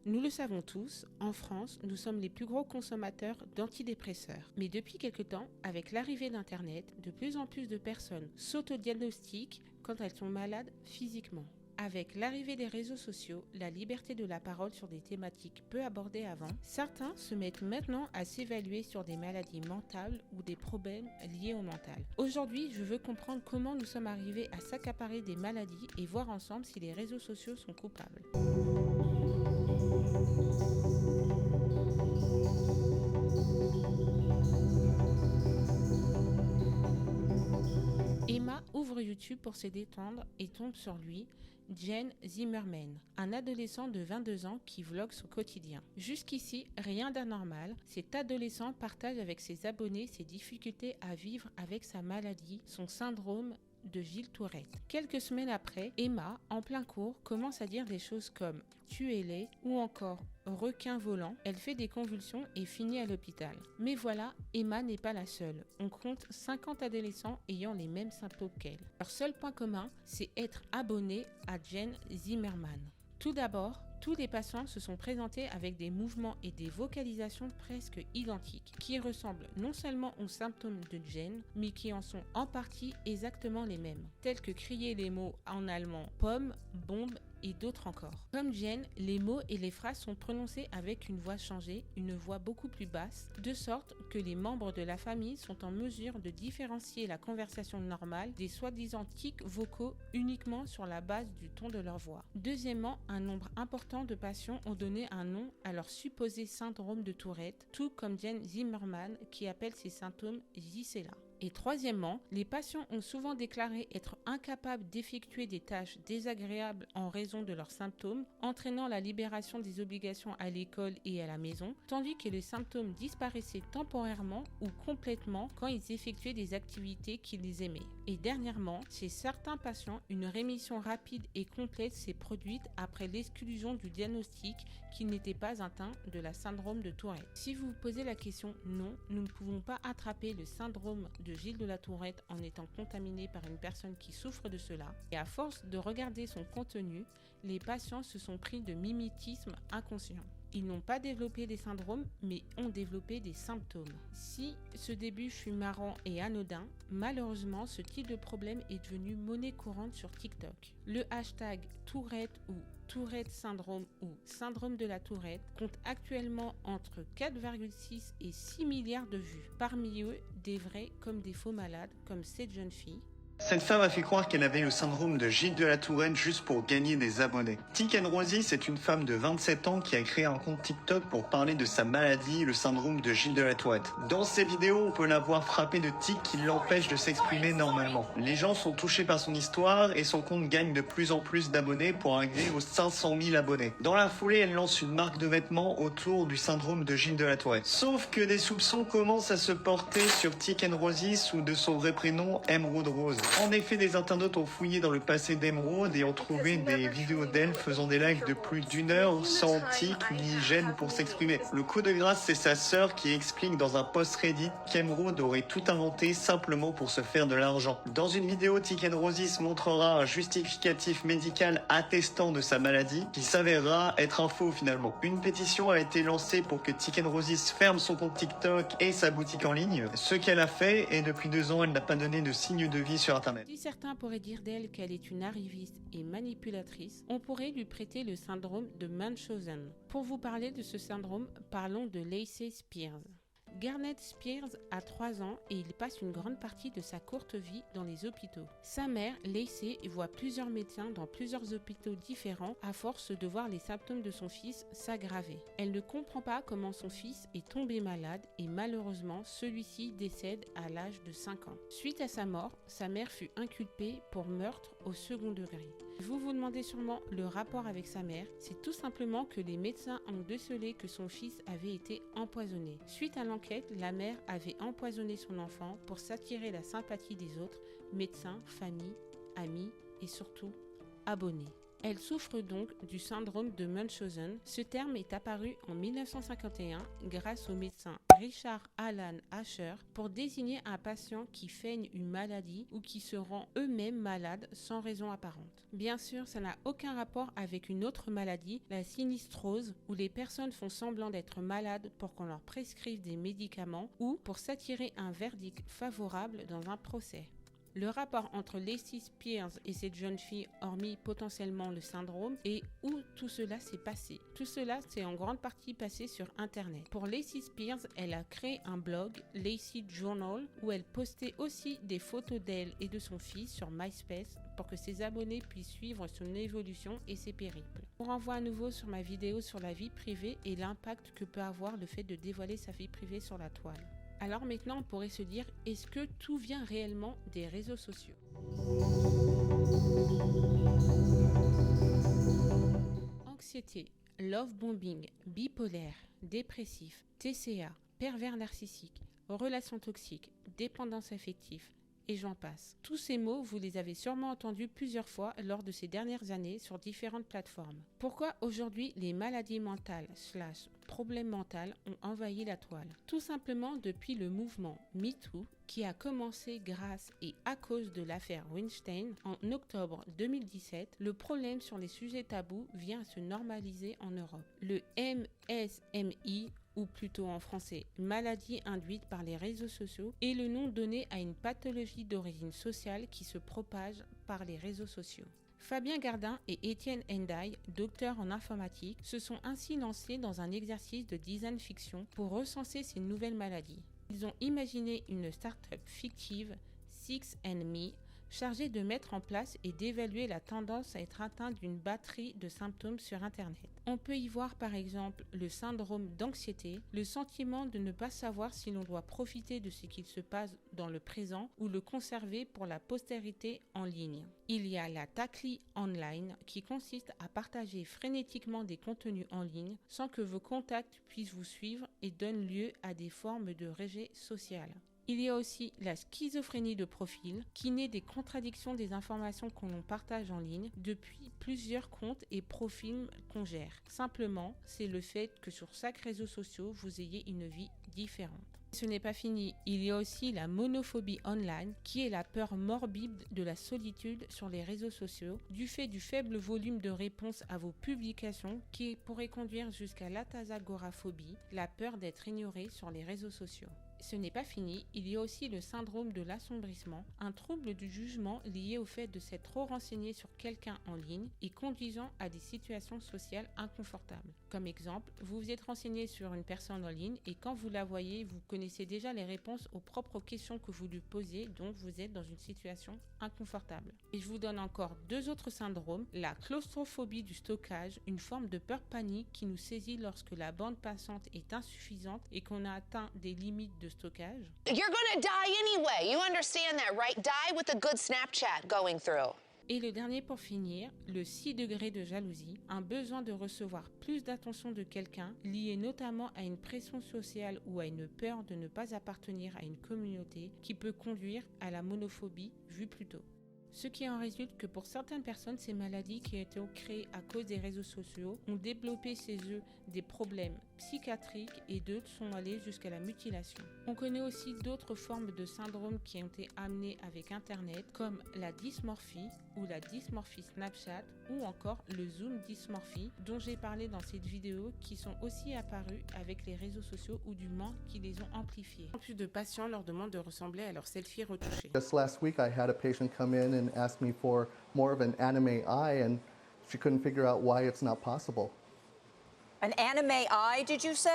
Nous le savons tous, en France, nous sommes les plus gros consommateurs d'antidépresseurs. Mais depuis quelque temps, avec l'arrivée d'Internet, de plus en plus de personnes s'autodiagnostiquent quand elles sont malades physiquement. Avec l'arrivée des réseaux sociaux, la liberté de la parole sur des thématiques peu abordées avant, certains se mettent maintenant à s'évaluer sur des maladies mentales ou des problèmes liés au mental. Aujourd'hui, je veux comprendre comment nous sommes arrivés à s'accaparer des maladies et voir ensemble si les réseaux sociaux sont coupables. Emma ouvre YouTube pour se détendre et tombe sur lui, Jen Zimmerman, un adolescent de 22 ans qui vlogue son quotidien. Jusqu'ici, rien d'anormal, cet adolescent partage avec ses abonnés ses difficultés à vivre avec sa maladie, son syndrome de Gilles Tourette. Quelques semaines après, Emma, en plein cours, commence à dire des choses comme « tuez-les » ou encore « requin volant ». Elle fait des convulsions et finit à l'hôpital. Mais voilà, Emma n'est pas la seule. On compte 50 adolescents ayant les mêmes symptômes qu'elle. Leur seul point commun, c'est être abonné à Jen Zimmerman. Tout d'abord, tous les patients se sont présentés avec des mouvements et des vocalisations presque identiques, qui ressemblent non seulement aux symptômes de Jen, mais qui en sont en partie exactement les mêmes, tels que crier les mots en allemand pomme, bombe et d'autres encore. Comme Jen, les mots et les phrases sont prononcés avec une voix changée, une voix beaucoup plus basse, de sorte que les membres de la famille sont en mesure de différencier la conversation normale des soi-disant tics vocaux uniquement sur la base du ton de leur voix. Deuxièmement, un nombre important de patients ont donné un nom à leur supposé syndrome de Tourette, tout comme Jen Zimmerman qui appelle ces symptômes Gisela. Et troisièmement, les patients ont souvent déclaré être incapables d'effectuer des tâches désagréables en raison de leurs symptômes, entraînant la libération des obligations à l'école et à la maison, tandis que les symptômes disparaissaient temporairement ou complètement quand ils effectuaient des activités qu'ils aimaient. Et dernièrement, chez certains patients, une rémission rapide et complète s'est produite après l'exclusion du diagnostic qu'ils n'étaient pas atteints de la syndrome de Tourette. Si vous vous posez la question, non, nous ne pouvons pas attraper le syndrome de Gilles de la Tourette en étant contaminé par une personne qui souffre de cela. Et à force de regarder son contenu, les patients se sont pris de mimétisme inconscient. Ils n'ont pas développé des syndromes, mais ont développé des symptômes. Si ce début fut marrant et anodin, malheureusement, ce type de problème est devenu monnaie courante sur TikTok. Le hashtag Tourette ou Tourette syndrome ou syndrome de la Tourette compte actuellement entre 4,6 et 6 milliards de vues. Parmi eux, des vrais comme des faux malades, comme cette jeune fille. Cette femme a fait croire qu'elle avait le syndrome de Gilles de la Tourette juste pour gagner des abonnés. Tic Rosie, c'est une femme de 27 ans qui a créé un compte TikTok pour parler de sa maladie, le syndrome de Gilles de la Tourette. Dans ses vidéos, on peut la voir frapper de tics qui l'empêchent de s'exprimer normalement. Les gens sont touchés par son histoire et son compte gagne de plus en plus d'abonnés pour arriver aux 500 000 abonnés. Dans la foulée, elle lance une marque de vêtements autour du syndrome de Gilles de la Tourette. Sauf que des soupçons commencent à se porter sur Tic Rosie sous de son vrai prénom Emeraude Rose. En effet, des internautes ont fouillé dans le passé d'Emeraude et ont trouvé des vidéos d'elle faisant des lives de plus d'une heure sans tic ni gêne pour s'exprimer. Le coup de grâce, c'est sa sœur qui explique dans un post Reddit qu'Emeraude aurait tout inventé simplement pour se faire de l'argent. Dans une vidéo, Tic Rosie se montrera un justificatif médical attestant de sa maladie qui s'avérera être un faux finalement. Une pétition a été lancée pour que Tic Rosie ferme son compte TikTok et sa boutique en ligne, ce qu'elle a fait et depuis 2 ans, elle n'a pas donné de signe de vie sur Internet. Si certains pourraient dire d'elle qu'elle est une arriviste et manipulatrice, on pourrait lui prêter le syndrome de Munchausen. Pour vous parler de ce syndrome, parlons de Lacey Spears. Garnet Spears a 3 ans et il passe une grande partie de sa courte vie dans les hôpitaux. Sa mère, Lacey, voit plusieurs médecins dans plusieurs hôpitaux différents à force de voir les symptômes de son fils s'aggraver. Elle ne comprend pas comment son fils est tombé malade et malheureusement celui-ci décède à l'âge de 5 ans. Suite à sa mort, sa mère fut inculpée pour meurtre au second degré. Vous vous demandez sûrement le rapport avec sa mère, c'est tout simplement que les médecins ont décelé que son fils avait été empoisonné. Suite à l'enquête, la mère avait empoisonné son enfant pour s'attirer la sympathie des autres, médecins, familles, amis et surtout abonnés. Elle souffre donc du syndrome de Munchausen. Ce terme est apparu en 1951 grâce au médecin Richard Alan Asher pour désigner un patient qui feigne une maladie ou qui se rend eux-mêmes malades sans raison apparente. Bien sûr, ça n'a aucun rapport avec une autre maladie, la sinistrose, où les personnes font semblant d'être malades pour qu'on leur prescrive des médicaments ou pour s'attirer un verdict favorable dans un procès. Le rapport entre Lacey Spears et cette jeune fille, hormis potentiellement le syndrome, et où tout cela s'est passé. Tout cela s'est en grande partie passé sur Internet. Pour Lacey Spears, elle a créé un blog, Lacey Journal, où elle postait aussi des photos d'elle et de son fils sur MySpace pour que ses abonnés puissent suivre son évolution et ses périples. On renvoie à nouveau sur ma vidéo sur la vie privée et l'impact que peut avoir le fait de dévoiler sa vie privée sur la toile. Alors maintenant, on pourrait se dire, est-ce que tout vient réellement des réseaux sociaux ? Anxiété, love bombing, bipolaire, dépressif, TCA, pervers narcissique, relations toxiques, dépendance affective, et j'en passe. Tous ces mots, vous les avez sûrement entendus plusieurs fois lors de ces dernières années sur différentes plateformes. Pourquoi aujourd'hui les maladies mentales / problèmes mentaux ont envahi la toile ? Tout simplement depuis le mouvement MeToo qui a commencé grâce et à cause de l'affaire Weinstein en octobre 2017, le problème sur les sujets tabous vient à se normaliser en Europe. Le MSMI, ou plutôt en français, maladie induite par les réseaux sociaux, est le nom donné à une pathologie d'origine sociale qui se propage par les réseaux sociaux. Fabien Gardin et Étienne Hendaye, docteurs en informatique, se sont ainsi lancés dans un exercice de design fiction pour recenser ces nouvelles maladies. Ils ont imaginé une start-up fictive, 6andMe, chargée de mettre en place et d'évaluer la tendance à être atteint d'une batterie de symptômes sur Internet. On peut y voir par exemple le syndrome d'anxiété, le sentiment de ne pas savoir si l'on doit profiter de ce qu'il se passe dans le présent ou le conserver pour la postérité en ligne. Il y a la taclie online qui consiste à partager frénétiquement des contenus en ligne sans que vos contacts puissent vous suivre et donne lieu à des formes de rejet social. Il y a aussi la schizophrénie de profil, qui naît des contradictions des informations que l'on partage en ligne depuis plusieurs comptes et profils qu'on gère. Simplement, c'est le fait que sur chaque réseau social, vous ayez une vie différente. Ce n'est pas fini, il y a aussi la monophobie online, qui est la peur morbide de la solitude sur les réseaux sociaux, du fait du faible volume de réponses à vos publications, qui pourrait conduire jusqu'à l'atasagoraphobie, la peur d'être ignoré sur les réseaux sociaux. Ce n'est pas fini, il y a aussi le syndrome de l'assombrissement, un trouble du jugement lié au fait de s'être trop renseigné sur quelqu'un en ligne et conduisant à des situations sociales inconfortables. Comme exemple, vous vous êtes renseigné sur une personne en ligne et quand vous la voyez, vous connaissez déjà les réponses aux propres questions que vous lui posez, donc vous êtes dans une situation inconfortable. Et je vous donne encore deux autres syndromes, la claustrophobie du stockage, une forme de peur panique qui nous saisit lorsque la bande passante est insuffisante et qu'on a atteint des limites de stockage. You're gonna die anyway. You understand that, right? Die with a good Snapchat going through. Et le dernier pour finir, le 6 degrés de jalousie, un besoin de recevoir plus d'attention de quelqu'un, lié notamment à une pression sociale ou à une peur de ne pas appartenir à une communauté qui peut conduire à la monophobie vue plus tôt. Ce qui en résulte que pour certaines personnes, ces maladies qui ont été créées à cause des réseaux sociaux ont développé chez eux des problèmes psychiatriques et d'autres sont allés jusqu'à la mutilation. On connaît aussi d'autres formes de syndromes qui ont été amenées avec Internet comme la dysmorphie ou la dysmorphie Snapchat ou encore le Zoom dysmorphie dont j'ai parlé dans cette vidéo qui sont aussi apparues avec les réseaux sociaux ou du moins qui les ont amplifiés. En plus de patients leur demandent de ressembler à leur selfie retouché. Just last week I had a patient come in and ask me for more of an anime eye and she couldn't figure out why it's not possible. An anime eye, did you say?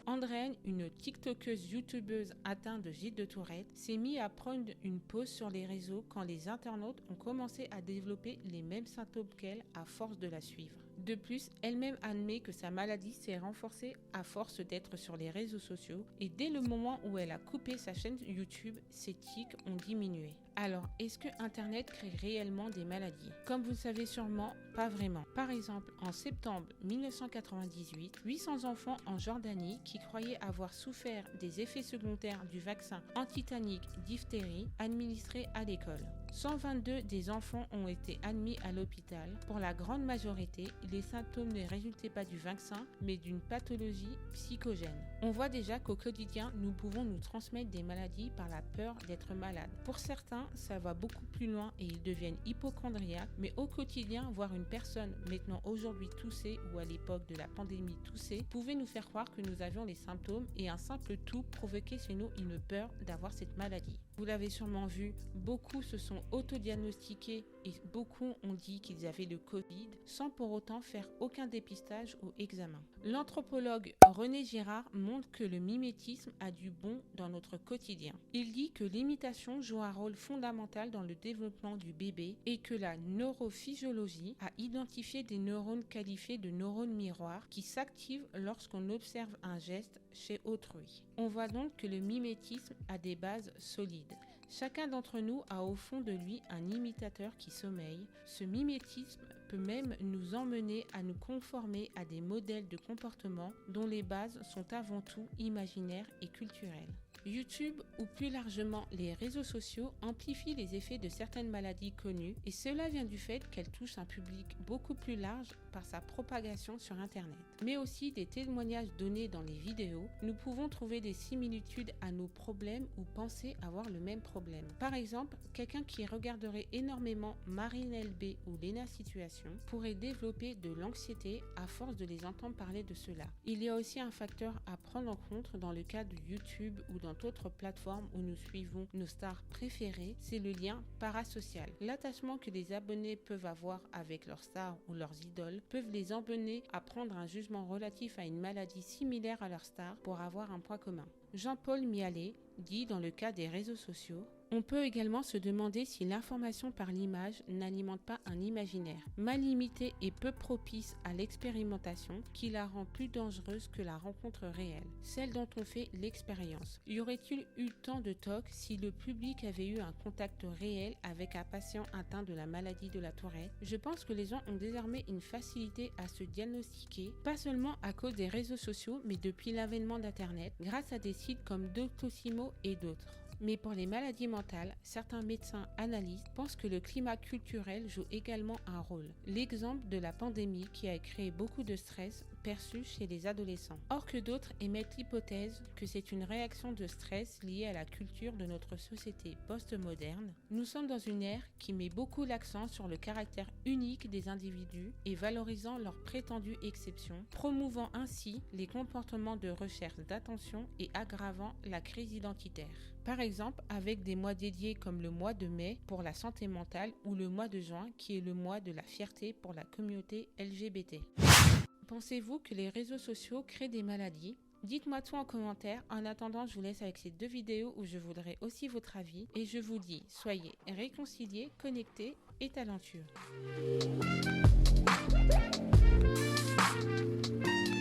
Andréane, une tiktokeuse youtubeuse atteinte de Gilles de Tourette, s'est mise à prendre une pause sur les réseaux quand les internautes ont commencé à développer les mêmes symptômes qu'elle à force de la suivre. De plus, elle-même admet que sa maladie s'est renforcée à force d'être sur les réseaux sociaux et dès le moment où elle a coupé sa chaîne YouTube, ses tics ont diminué. Alors, est-ce que Internet crée réellement des maladies? Comme vous le savez sûrement, pas vraiment. Par exemple, en septembre 1998, 800 enfants en Jordanie qui croyaient avoir souffert des effets secondaires du vaccin antitétanique diphtérie administré à l'école. 122 des enfants ont été admis à l'hôpital. Pour la grande majorité, les symptômes ne résultaient pas du vaccin, mais d'une pathologie psychogène. On voit déjà qu'au quotidien, nous pouvons nous transmettre des maladies par la peur d'être malade. Pour certains, ça va beaucoup plus loin et ils deviennent hypochondriaques, mais au quotidien, voir une personne maintenant aujourd'hui tousser ou à l'époque de la pandémie tousser pouvait nous faire croire que nous avions les symptômes et un simple toux provoquait chez nous une peur d'avoir cette maladie. Vous l'avez sûrement vu, beaucoup se sont autodiagnostiqués et beaucoup ont dit qu'ils avaient le Covid sans pour autant faire aucun dépistage ou examen. L'anthropologue René Girard montre que le mimétisme a du bon dans notre quotidien. Il dit que l'imitation joue un rôle fondamental dans le développement du bébé et que la neurophysiologie a identifié des neurones qualifiés de neurones miroirs qui s'activent lorsqu'on observe un geste chez autrui. On voit donc que le mimétisme a des bases solides. Chacun d'entre nous a au fond de lui un imitateur qui sommeille. Ce mimétisme peut même nous emmener à nous conformer à des modèles de comportement dont les bases sont avant tout imaginaires et culturelles. YouTube ou plus largement les réseaux sociaux amplifient les effets de certaines maladies connues et cela vient du fait qu'elles touchent un public beaucoup plus large par sa propagation sur Internet. Mais aussi des témoignages donnés dans les vidéos, nous pouvons trouver des similitudes à nos problèmes ou penser avoir le même problème. Par exemple, quelqu'un qui regarderait énormément Marine LB ou Lena Situation pourrait développer de l'anxiété à force de les entendre parler de cela. Il y a aussi un facteur à prendre en compte dans le cas de YouTube ou dans d'autres plateformes où nous suivons nos stars préférées, c'est le lien parasocial. L'attachement que les abonnés peuvent avoir avec leurs stars ou leurs idoles peuvent les emmener à prendre un jugement relatif à une maladie similaire à leur star pour avoir un point commun. Jean-Paul Mialet dit dans le cas des réseaux sociaux: on peut également se demander si l'information par l'image n'alimente pas un imaginaire mal limité et peu propice à l'expérimentation qui la rend plus dangereuse que la rencontre réelle, celle dont on fait l'expérience. Y aurait-il eu tant de tocs si le public avait eu un contact réel avec un patient atteint de la maladie de la Tourette? Je pense que les gens ont désormais une facilité à se diagnostiquer, pas seulement à cause des réseaux sociaux, mais depuis l'avènement d'Internet, grâce à des sites comme Doctissimo et d'autres. Mais pour les maladies mentales, certains médecins analystes pensent que le climat culturel joue également un rôle. L'exemple de la pandémie qui a créé beaucoup de stress perçu chez les adolescents. Or que d'autres émettent l'hypothèse que c'est une réaction de stress liée à la culture de notre société post-moderne. Nous sommes dans une ère qui met beaucoup l'accent sur le caractère unique des individus et valorisant leurs prétendues exceptions, promouvant ainsi les comportements de recherche d'attention et aggravant la crise identitaire. Par exemple, avec des mois dédiés comme le mois de mai pour la santé mentale ou le mois de juin qui est le mois de la fierté pour la communauté LGBT. Pensez-vous que les réseaux sociaux créent des maladies? Dites-moi tout en commentaire. En attendant, je vous laisse avec ces deux vidéos où je voudrais aussi votre avis. Et je vous dis, soyez réconciliés, connectés et talentueux.